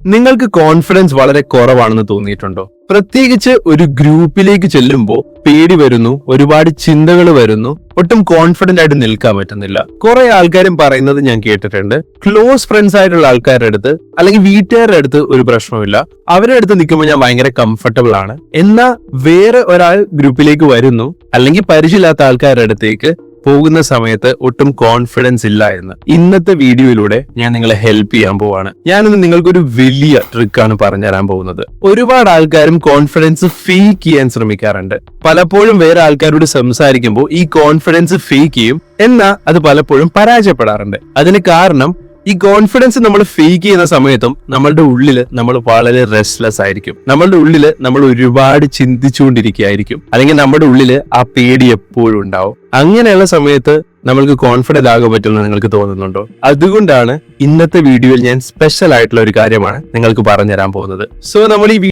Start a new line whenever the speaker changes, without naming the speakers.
നിങ്ങൾക്ക് കോൺഫിഡൻസ് വളരെ കുറവാണെന്ന് തോന്നിയിട്ടുണ്ടോ? പ്രത്യേകിച്ച് ഒരു ഗ്രൂപ്പിലേക്ക് ചെല്ലുമ്പോൾ പേടി വരുന്നു, ഒരുപാട് ചിന്തകൾ വരുന്നു, ഒട്ടും കോൺഫിഡന്റ് ആയിട്ട് നിൽക്കാൻ പറ്റുന്നില്ല. കുറെ ആൾക്കാരും പറയുന്നത് ഞാൻ കേട്ടിട്ടുണ്ട്, ക്ലോസ് ഫ്രണ്ട്സ് ആയിട്ടുള്ള ആൾക്കാരുടെ അടുത്ത് അല്ലെങ്കിൽ വീട്ടുകാരുടെ അടുത്ത് ഒരു പ്രശ്നമില്ല, അവരുടെ അടുത്ത് നിൽക്കുമ്പോൾ ഞാൻ ഭയങ്കര കംഫർട്ടബിൾ ആണ്. എന്നാൽ വേറെ ഒരാൾ ഗ്രൂപ്പിലേക്ക് വരുന്നു അല്ലെങ്കിൽ പരിചയമില്ലാത്ത ആൾക്കാരുടെ അടുത്തേക്ക് പോകുന്ന സമയത്ത് ഒട്ടും കോൺഫിഡൻസ് ഇല്ല എന്ന് ഇന്നത്തെ വീഡിയോയിലൂടെ ഞാൻ നിങ്ങളെ ഹെൽപ്പ് ചെയ്യാൻ പോവാണ്. ഞാനിന്ന് നിങ്ങൾക്കൊരു വലിയ ട്രിക്കാണ് പറഞ്ഞുതരാൻ പോകുന്നത്. ഒരുപാട് ആൾക്കാരും കോൺഫിഡൻസ് ഫേക്ക് ചെയ്യാൻ ശ്രമിക്കാറുണ്ട്. പലപ്പോഴും വേറെ ആൾക്കാരോട് സംസാരിക്കുമ്പോൾ ഈ കോൺഫിഡൻസ് ഫേക്ക് ചെയ്യും, എന്നാൽ അത് പലപ്പോഴും പരാജയപ്പെടാറുണ്ട്. അതിന് കാരണം ഈ കോൺഫിഡൻസ് നമ്മൾ ഫേക്ക് ചെയ്യുന്ന സമയത്തും നമ്മളുടെ ഉള്ളില് നമ്മൾ വളരെ റെസ്റ്റ്ലെസ് ആയിരിക്കും. നമ്മളുടെ ഉള്ളില് നമ്മൾ ഒരുപാട് ചിന്തിച്ചുകൊണ്ടിരിക്കുകയായിരിക്കും, അല്ലെങ്കിൽ നമ്മുടെ ഉള്ളില് ആ പേടി എപ്പോഴും ഉണ്ടാവും. അങ്ങനെയുള്ള സമയത്ത് നമ്മൾക്ക് കോൺഫിഡന്റ് ആകാൻ പറ്റുമെന്ന് നിങ്ങൾക്ക് തോന്നുന്നുണ്ടോ? അതുകൊണ്ടാണ് ഇന്നത്തെ വീഡിയോയിൽ ഞാൻ സ്പെഷ്യൽ ആയിട്ടുള്ള ഒരു കാര്യമാണ് നിങ്ങൾക്ക് പറഞ്ഞു തരാൻ പോകുന്നത്. സോ നമ്മൾ ഈ